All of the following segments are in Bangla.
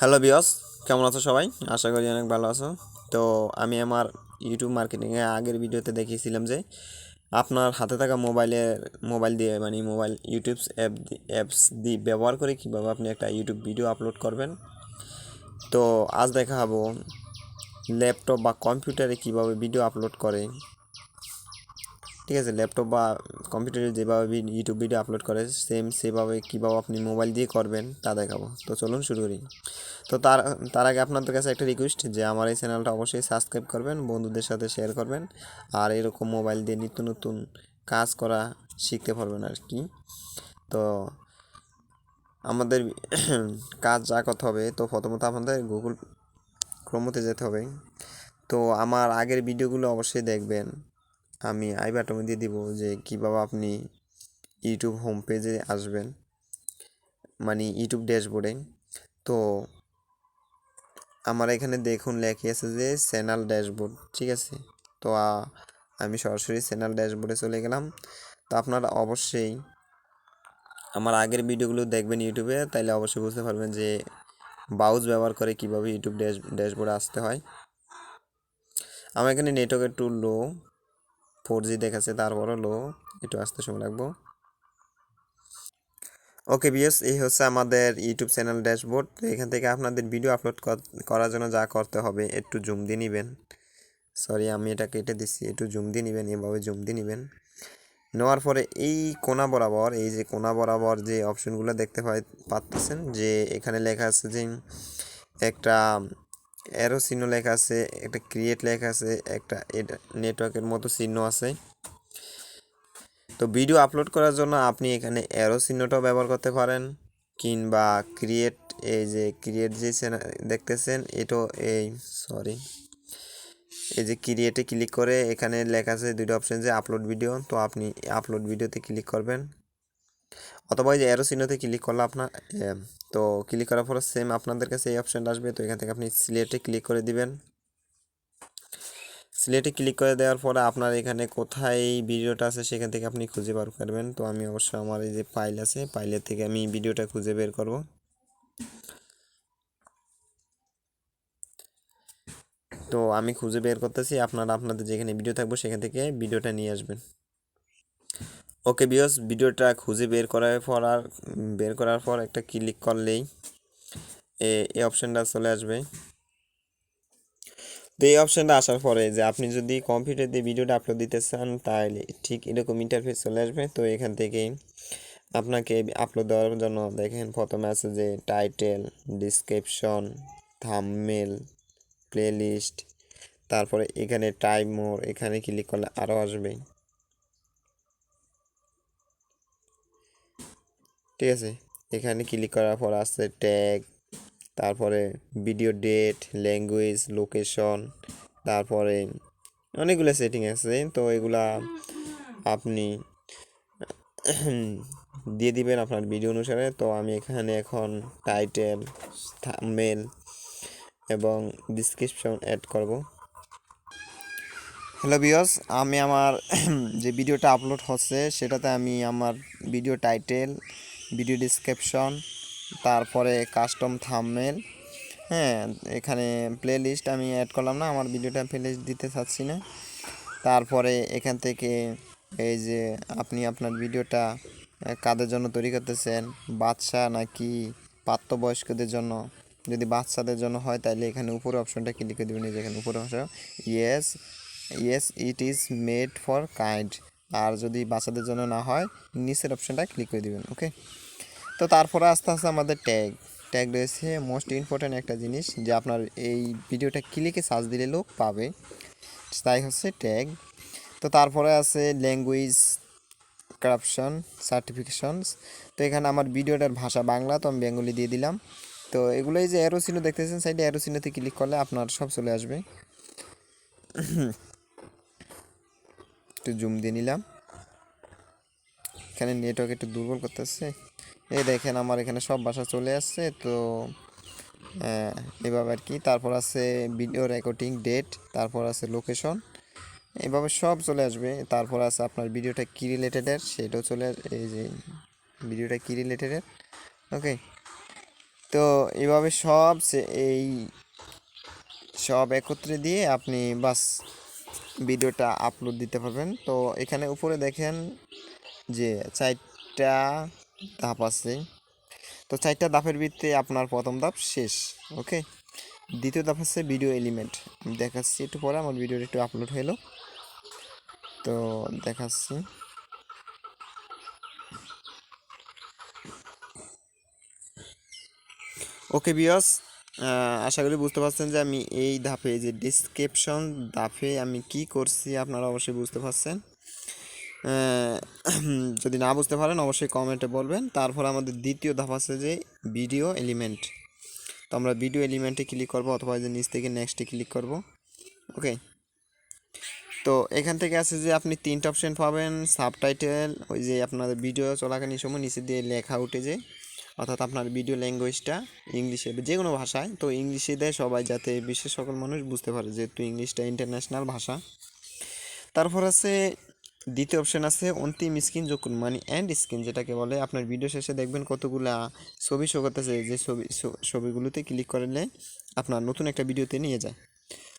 হ্যালো বিয়স, কেমন আছো সবাই? আশা করি অনেক ভালো আছো। তো আমি আমার ইউটিউব মার্কেটিংয়ে আগের ভিডিওতে দেখিয়েছিলাম যে আপনার হাতে থাকা মোবাইল দিয়ে মানে মোবাইল ইউটিউব অ্যাপস দিয়ে ব্যবহার করে কীভাবে আপনি একটা ইউটিউব ভিডিও আপলোড করবেন। তো আজ দেখাবো ল্যাপটপ বা কম্পিউটারে কীভাবে ভিডিও আপলোড করে। ঠিক আছে, ল্যাপটপ বা কম্পিউটারে যেভাবে ইউটিউব ভিডিও আপলোড করে সেভাবে কীভাবে আপনি মোবাইল দিয়ে করবেন তা দেখাবো। তো চলুন শুরু করি। তো তার আগে আপনাদের কাছে একটা রিকোয়েস্ট যে আমার এই চ্যানেলটা অবশ্যই সাবস্ক্রাইব করবেন, বন্ধুদের সাথে শেয়ার করবেন, আর এরকম মোবাইল দিয়ে নিত্য নতুন কাজ করা শিখতে পারবেন আর কি। তো আমাদের কাজ যা করতে হবে, তো প্রথমত আমাদের গুগল ক্রোমোতে যেতে হবে। তো আমার আগের ভিডিওগুলো অবশ্যই দেখবেন, আমি আই বাটনে দিয়ে দিব যে কীভাবে আপনি ইউটিউব হোম পেজে আসবেন, মানে ইউটিউব ড্যাশবোর্ডে। তো আমার এখানে দেখুন লেখা আছে যে চ্যানেল ড্যাশবোর্ড, ঠিক আছে। তো আমি সরাসরি চ্যানেল ড্যাশবোর্ডে চলে গেলাম। তো আপনারা অবশ্যই আমার আগের ভিডিওগুলো দেখবেন ইউটিউবে, তাইলে অবশ্যই বুঝতে পারবেন যে ব্রাউজ ব্যবহার করে কীভাবে ইউটিউব ড্যাশবোর্ডে আসতে হয়। আমার এখানে নেটওয়ার্ক একটু লো, 4G দেখাচ্ছে, তারপরও লো, একটু আসতে সময় লাগবো। ওকে বিএস, এই হচ্ছে আমাদের ইউটিউব চ্যানেল ড্যাশবোর্ড। তো এখান থেকে আপনাদের ভিডিও আপলোড করার জন্য যা করতে হবে, একটু জুম দিয়ে নেবেন। সরি, আমি এটা কেটে দিচ্ছি, একটু জুম দিয়ে নেবেন, এভাবে জুম দিয়ে নেবেন। নেওয়ার পরে এই কোণা বরাবর, এই যে কোণা বরাবর যে অপশনগুলো দেখতে পাচ্ছেন, যে এখানে লেখা আছে যে একটা অ্যারো চিহ্ন লেখা আছে, একটা ক্রিয়েট লেখা আছে, একটা এটা নেটওয়ার্কের মতো চিহ্ন আছে। তো ভিডিও আপলোড করার জন্য আপনি এখানে অ্যারো চিহ্নটাও ব্যবহার করতে পারেন, কিংবা ক্রিয়েট, এই যে ক্রিয়েট যে দেখতেছেন এটাও, সরি, এই যে ক্রিয়েটে ক্লিক করে এখানে লেখা আছে দুটো অপশন, যে আপলোড ভিডিও, তো আপনি আপলোড ভিডিওতে ক্লিক করবেন, অথবা এই যে অ্যারো চিহ্নতে ক্লিক করলে আপনার তো ক্লিক করার পরে সেম আপনাদের কাছে এই অপশানটা আসবে। তো এখান থেকে আপনি সিলেক্টে ক্লিক করে দিবেন। সিলেক্টে ক্লিক করে দেওয়ার পরে আপনার এখানে কোথায় ভিডিওটা আছে সেখান থেকে আপনি খুঁজে বার করবেন। তো আমি অবশ্য আমার এই যে ফাইল আছে, ফাইলের থেকে আমি ভিডিওটা খুঁজে বের করব। তো আমি খুঁজে বের করতেছি, আপনাদের যেখানে ভিডিও থাকবে সেখান থেকে ভিডিওটা নিয়ে আসবেন। ওকে বিয়স, ভিডিওটা খুঁজে বের করার পর একটা ক্লিক করলেই এই অপশানটা চলে আসবে। তো এই অপশানটা আসার পরে যে আপনি যদি কম্পিউটার দিয়ে ভিডিওটা আপলোড দিতে চান, তাহলে ঠিক এরকম ইন্টারফেস চলে আসবে। তো এখান থেকে আপনাকে আপলোড দেওয়ার জন্য দেখেন প্রথমে আছে যে টাইটেল, ডিসক্রিপশন, থাম্বনেল, প্লেলিস্ট, তারপরে এখানে টাইম মোর, এখানে ক্লিক করলে আরও আসবে, ঠিক আছে। এখানে ক্লিক করার পর আছে ট্যাগ, তারপরে ভিডিও ডেট, ল্যাঙ্গুয়েজ, লোকেশন, তারপরে অনেকগুলো সেটিং আছে। তো এগুলা আপনি দিয়ে দিবেন আপনার ভিডিও অনুসারে। তো আমি এখানে এখন টাইটেল, থাম্বনেল এবং ডিসক্রিপশন অ্যাড করব। হ্যালো ভিউয়ার্স, আমি আমার যে ভিডিওটা আপলোড হচ্ছে সেটাতে আমি আমার ভিডিও টাইটেল, ভিডিও ডিসক্রিপশন, তারপরে কাস্টম থাম্বনেল, হ্যাঁ, এখানে প্লেলিস্ট আমি অ্যাড করলাম না, আমার ভিডিওটা প্লেলিস্ট দিতে চাচ্ছি না। তারপরে এখান থেকে এই যে আপনি আপনার ভিডিওটা কাদের জন্য তৈরি করতেছেন, বাচ্চা নাকি প্রাপ্তবয়স্কদের জন্য। যদি বাচ্চাদের জন্য হয় তাহলে এখানে উপরে অপশনটা ক্লিক করে দেবেন, যেখানে উপরে option yes yes it is made for kind. আর যদি বাচ্চাদের জন্য না হয়, নিচের অপশনটা ক্লিক করে দেবেন। ওকে, তো তারপরে আস্তে আস্তে আমাদের ট্যাগ রয়েছে, মোস্ট ইম্পর্ট্যান্ট একটা জিনিস, যে আপনার এই ভিডিওটা ক্লিকে সার্চ দিলে লোক পাবে, তাই হচ্ছে ট্যাগ। তো তারপরে আছে ল্যাঙ্গুয়েজ, ক্রাপশন, সার্টিফিকেশনস। তো এখানে আমার ভিডিওটার ভাষা বাংলা, তো আমি বেঙ্গলি দিয়ে দিলাম। তো এগুলোই যে অ্যারো চিহ্ন দেখতেছেন সাইডে, অ্যারো চিহ্নতে ক্লিক করলে আপনার সব চলে আসবে। একটু জুম দিয়ে নিলাম, এখানে নেটওয়ার্ক একটু দুর্বল করতেছে। এই দেখেন আমার এখানে সব ভাষা চলে আসছে। তো এভাবে আর কি। তারপর আছে ভিডিও রেকর্ডিং ডেট, তারপর আছে লোকেশন, এভাবে সব চলে আসবে। তারপর আছে আপনার ভিডিওটা কী রিলেটেডের সেটাও এই যে ভিডিওটা কী রিলেটেডের। ওকে, তো এইভাবে এই সব একত্রে দিয়ে আপনি বাস ভিডিওটা আপলোড দিতে পারবেন। তো এখানে উপরে দেখেন যে 4টা ধাপ আছে। তো 4টা ধাপের ভিত্তিতে আপনার প্রথম ধাপ শেষ। ওকে, দ্বিতীয় ধাপ হচ্ছে ভিডিও এলিমেন্ট। আমি দেখাচ্ছি একটু পরে, আমার ভিডিওটা একটু আপলোড হলো, তো দেখাচ্ছি। ওকে বিয়স, আশা করি বুঝতে পারছেন যে আমি এই ধাপে যে ডিসক্রিপশন ধাপে আমি কি করছি আপনারা অবশ্যই বুঝতে পারছেন। যদি না বুঝতে পারেন অবশ্যই কমেন্টে বলবেন। তারপর আমাদের দ্বিতীয় ধাপ আছে যে ভিডিও এলিমেন্ট। তো আমরা ভিডিও এলিমেন্টে ক্লিক করব অথবা যে নিচ থেকে নেক্সটে ক্লিক করব। ওকে, তো এখান থেকে আছে যে আপনি 3টা অপশন পাবেন। সাবটাইটেল, ওই যে আপনার ভিডিও চলাকালীন সময় নিচে দিয়ে লেখা উঠে যে, অর্থাৎ আপনার ভিডিও ল্যাঙ্গুয়েজটা ইংলিশে, যে কোনো ভাষায়, তো ইংলিশে দেয় সবাই যাতে বিশ্বের সকল মানুষ বুঝতে পারে, যেহেতু ইংলিশটা ইন্টারন্যাশনাল ভাষা। তারপর আছে দ্বিতীয় অপশন আছে অন্তিম স্ক্রিন যোগ করুন, মানে এন্ড স্ক্রিন যেটাকে বলে। আপনার ভিডিও শেষে দেখবেন কতগুলা ছবি শো করতেছে, যে ছবিগুলোতে ক্লিক করলে আপনার নতুন একটা ভিডিওতে নিয়ে যায়।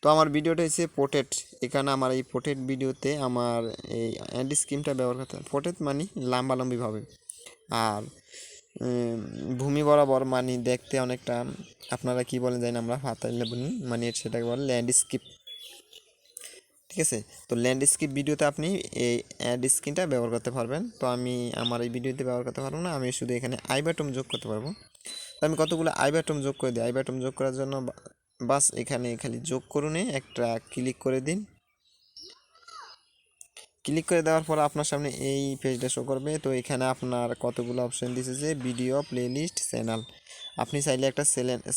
তো আমার ভিডিওটা হচ্ছে পোর্ট্রেট। এখানে আমার এই পোর্ট্রেট ভিডিওতে আমার এই এন্ড স্ক্রিনটা ব্যবহার করতে হয়। পোর্ট্রেট মানে লম্বালম্বিভাবে, আর ভূমি বরাবর মানে দেখতে অনেকটা, আপনারা কি বলেন জানি না, আমরা ফাতাইলে বলি, মানে সেটাকে বলে ল্যান্ডস্কেপ। ঠিক আছে, তো ল্যান্ডস্কেপ ভিডিওতে আপনি এই অ্যাড স্ক্রিনটা ব্যবহার করতে পারবেন। তো আমি আমার এই ভিডিওতে ব্যবহার করতে পারবো না, আমি শুধু এখানে আই বাটন যোগ করতে পারবো। তো আমি কতগুলো আই বাটন যোগ করে দিই। আই বাটন যোগ করার জন্য বাস এখানে খালি যোগ করুন, একটা ক্লিক করে দিন। ক্লিক করে দেওয়ার পর আপনার সামনে এই পেজটা শো করবে। তো এখানে আপনার কতগুলো অপশন দিয়েছে যে ভিডিও, প্লেলিস্ট, চ্যানেল। আপনি চাইলে একটা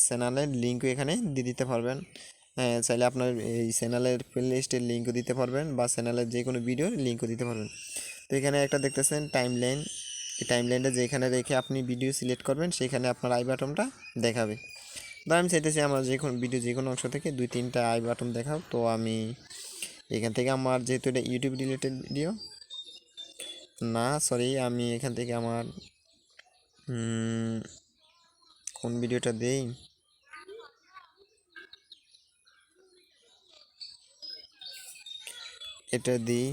চ্যানেলের লিঙ্কও এখানে দিয়ে দিতে পারবেন। চাইলে আপনার এই চ্যানেলের প্লেলিস্টের লিঙ্কও দিতে পারবেন, বা চ্যানেলের যে কোনো ভিডিওর লিঙ্কও দিতে পারবেন। তো এখানে একটা দেখতেছেন টাইমলাইন, এই টাইমলাইনটা যেখানে রেখে আপনি ভিডিও সিলেক্ট করবেন সেখানে আপনার আই বাটনটা দেখাবে। ধর আমি চাইতেছি আমার যে কোনো ভিডিও যে কোনো অংশ থেকে 2-3টা আই বাটন দেখাও। তো আমি এখান থেকে, আমার যেহেতু এটা ইউটিউব রিলেটেড ভিডিও না, সরি, আমি এখান থেকে আমার কোন ভিডিওটা দেই, এটা দিই।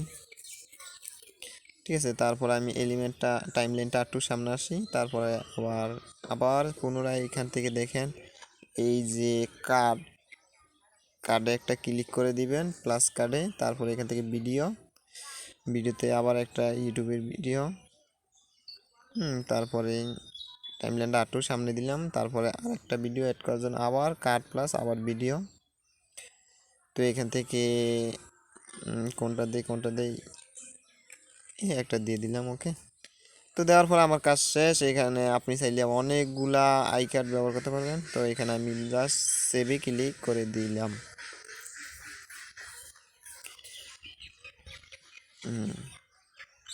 ঠিক আছে, তারপরে আমি এলিমেন্টটা টাইমলাইনটা একটু সামনে আসি, তারপরে আবার আবার পুনরায় এখান থেকে দেখেন এই যে কার্ডে একটা ক্লিক করে দিবেন, প্লাস কার্ডে। তারপরে এখান থেকে ভিডিওতে আবার একটা ইউটিউবের ভিডিও, তারপরে টাইমলাইনটা একটু সামনে দিলাম, তারপরে আরেকটা ভিডিও অ্যাড করার জন্য আবার কার্ড প্লাস আবার ভিডিও। তো এখান থেকে কোনটা দেই, একটা দিয়ে দিলাম। ওকে, তো দেওয়ার পর আমার কাজ শেষ। এখানে আপনি চাইলে অনেকগুলা আই কার্ড ব্যবহার করতে পারবেন। তো এখানে আমি জাস্ট সেভে ক্লিক করে দিলাম।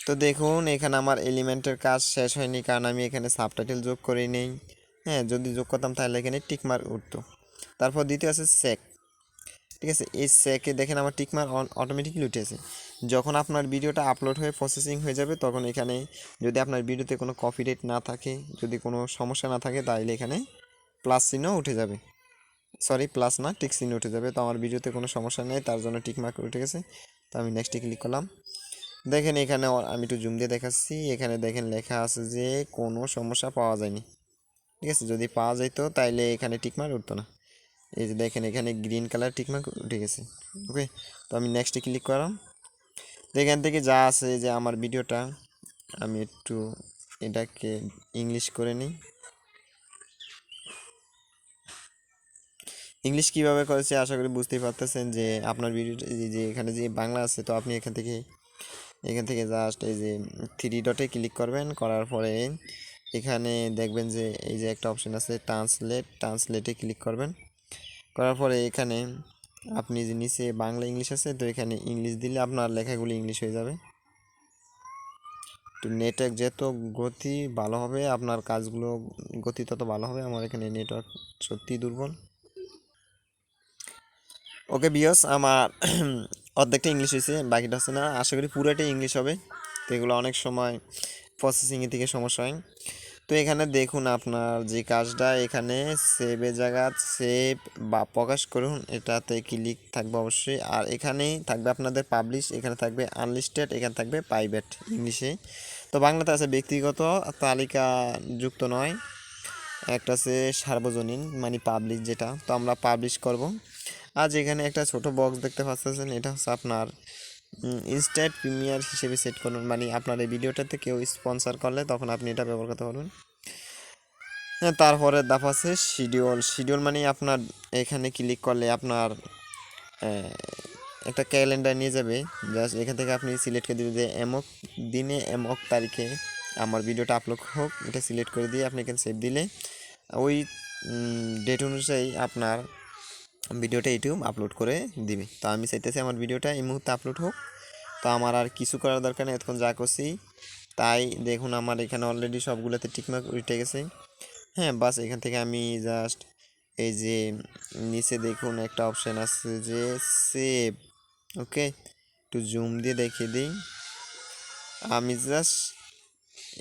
তো দেখুন এখানে আমার এলিমেন্টের কাজ শেষ হয়নি, কারণ আমি এখানে সাবটাইটেল যোগ করি নেই। হ্যাঁ, যদি যোগ করতাম তাহলে এখানে টিকমার্ক উঠতো। তারপর দ্বিতীয় আছে সেক। ঠিক আছে, এই সেকে দেখেন আমার টিকমার্ক অটোমেটিকলি উঠেছে। যখন আপনার ভিডিওটা আপলোড হয়ে প্রসেসিং হয়ে যাবে, তখন এখানে যদি আপনার ভিডিওতে কোনো কপিরাইট না থাকে, যদি কোনো সমস্যা না থাকে, তাহলে এখানে প্লাস চিহ্ন উঠে যাবে। সরি, প্লাস না, টিক চিহ্ন উঠে যাবে। তো আমার ভিডিওতে কোনো সমস্যা নেই, তার জন্য টিকমার্ক উঠে গেছে। তো আমি নেক্সটে ক্লিক করলাম। দেখেন এখানে আমি একটু জুম দিয়ে দেখাচ্ছি, এখানে দেখেন লেখা আছে যে কোনো সমস্যা পাওয়া যায়নি। ঠিক আছে, যদি পাওয়া যাইতো তাইলে এখানে টিকমার্ক উঠতো না। এই যে দেখেন এখানে গ্রিন কালার টিকমার্ক উঠে গেছে। ওকে, তো আমি নেক্সটে ক্লিক করলাম। তো এখান থেকে যা আছে যে আমার ভিডিওটা, আমি একটু এটাকে ইংলিশ করে নিই। ইংলিশ কীভাবে করেছে আশা করি বুঝতেই পারতেছেন, যে আপনার ভিডিওটা যে এখানে যে বাংলা আছে, তো আপনি এখান থেকে জাস্ট এই যে 3 ডটে ক্লিক করবেন, করার পরে এখানে দেখবেন যে এই যে একটা অপশন আছে ট্রান্সলেটে ক্লিক করবেন। করার পরে এখানে আপনি যে নিচে বাংলা ইংলিশ আছে, তো এখানে ইংলিশ দিলে আপনার লেখাগুলি ইংলিশ হয়ে যাবে। তো নেটওয়ার্ক যত গতি ভালো হবে আপনার কাজগুলো গতি তত ভালো হবে। আমার এখানে নেটওয়ার্ক সত্যিই দুর্বল। ওকে বিয়স, আমার অর্ধেকটা ইংলিশ হয়েছে, বাকিটা হচ্ছে না। আশা করি পুরোটাই ইংলিশ হবে। তো এগুলো অনেক সময় প্রসেসিংয়ের থেকে সমস্যা হয়। তো তো এখানে দেখুন আপনার যে কাজটা এখানে সেভে জায়গা সেভ বা প্রকাশ করুন, এটাতে ক্লিক থাকবে অবশ্যই। আর এখানেই থাকবে আপনাদের পাবলিশ, এখানে থাকবে আনলিস্টেড, এখানে থাকবে প্রাইভেট ইংলিশে। তো বাংলাতে আছে ব্যক্তিগত তালিকা যুক্ত নয়, একটা আছে সার্বজনীন মানে পাবলিশ যেটা, তো আমরা পাবলিশ করব। আজ এখানে একটা ছোট বক্স দেখতে পাচ্ছেন, এটা হচ্ছে আপনার ইনস্ট্যান্ট প্রিমিয়ার হিসেবে সেট করুন, মানে আপনার এই ভিডিওটাতে কেউ স্পন্সর করলে তখন আপনি এটা ব্যবহার করতে পারবেন। তারপরে ধাপ আছে শিডিউল। শিডিউল মানে আপনার এখানে ক্লিক করলে আপনার একটা ক্যালেন্ডার নিয়ে যাবে। জাস্ট এখান থেকে আপনি সিলেক্ট করে দেবেন যে এমক দিনে এমক তারিখে আমার ভিডিওটা আপলোড হোক, এটা সিলেক্ট করে দিয়ে আপনি এখানে সেভ দিলে ওই ডেট অনুযায়ী আপনার ভিডিওটা ইউটিউব আপলোড করে দিবে। তো আমি চাইতেছি আমার ভিডিওটা এই মুহূর্তে আপলোড হোক, তো আমার আর কিছু করার দরকার নেই, এতক্ষণ যা করছি তাই। দেখুন আমার এখানে অলরেডি সবগুলোতে টিকমার্ক উঠে গেছে। হ্যাঁ, বাস এখান থেকে আমি জাস্ট এই যে নিচে দেখুন একটা অপশান আছে যে সেভ, ওকে একটু জুম দিয়ে দেখিয়ে দিই। আমি জাস্ট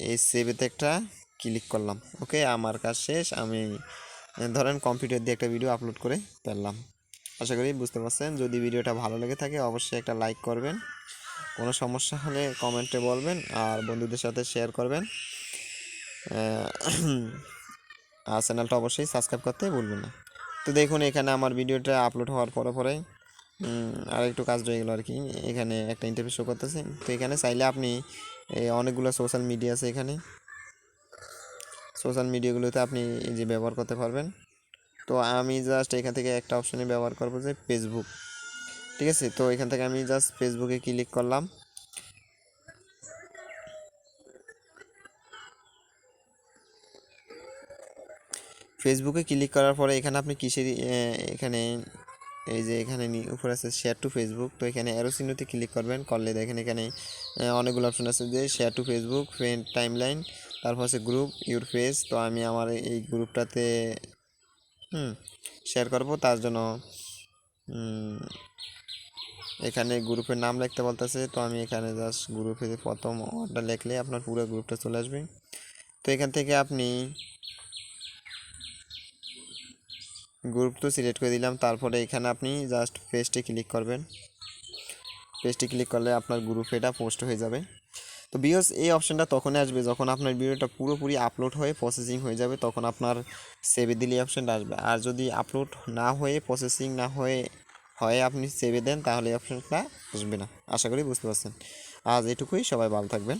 এই সেভেতে একটা ক্লিক করলাম, ওকে আমার কাজ শেষ। আমি ধরেন কম্পিউটার দিয়ে একটা ভিডিও আপলোড করে ফেললাম। আশা করি বুঝতে পারছেন। যদি ভিডিওটা ভালো লেগে থাকে অবশ্যই একটা লাইক করবেন, কোনো সমস্যা হলে কমেন্টে বলবেন, আর বন্ধুদের সাথে শেয়ার করবেন। আর চ্যানেলটা অবশ্যই সাবস্ক্রাইব করতে ভুলবেন না। তো দেখুন এখানে আমার ভিডিওটা আপলোড হওয়ার পরে আর একটু কাজ রয়ে গেলো আর কি। এখানে একটা ইন্টারভিউ শো করতেছে। তো এখানে চাইলে আপনি অনেকগুলো সোশ্যাল মিডিয়া আছে, এখানে সোশ্যাল মিডিয়াগুলোতে আপনি এই যে ব্যবহার করতে পারবেন। তো আমি জাস্ট এখান থেকে একটা অপশানে ব্যবহার করবো যে ফেসবুক, ঠিক আছে। তো এখান থেকে আমি জাস্ট ফেসবুকে ক্লিক করলাম। ফেসবুকে ক্লিক করার পরে এখানে আপনি কিসের এখানে এই যে এখানে উপরে আছে শেয়ার টু ফেসবুক, তো এখানে অ্যারো চিহ্নতে ক্লিক করবেন। করলে দেখেন এখানে অনেকগুলো অপশন আছে যে share two Facebook, friend, timeline, তারপর আছে গ্রুপ, ইউর ফেস। তো আমি আমার এই গ্রুপটাতে শেয়ার করব, তার জন্য এখানে গ্রুপের নাম লিখতে বলতেছে। তো আমি এখানে জাস্ট গ্রুপে প্রথম ওয়ার্ডটা লিখলে আপনার পুরো গ্রুপটা চলে আসবে। তো এখান থেকে আপনি গ্রুপ তো সিলেক্ট করে দিলাম, তারপরে এখানে আপনি জাস্ট পেজটে ক্লিক করবেন। পেজটে ক্লিক করলে আপনার গ্রুপে এটা পোস্ট হয়ে যাবে। তো ভিউয়ার্স এই অপশানটা তখনই আসবে যখন আপনার ভিডিওটা পুরোপুরি আপলোড হয়ে প্রসেসিং হয়ে যাবে, তখন আপনার সেভে দিলে এই অপশানটা আসবে। আর যদি আপলোড না হয়ে প্রসেসিং না হয়ে আপনি সেভে দেন তাহলে এই অপশানটা আসবে না। আশা করি বুঝতে পারছেন। আজ এটুকুই, সবাই ভালো থাকবেন।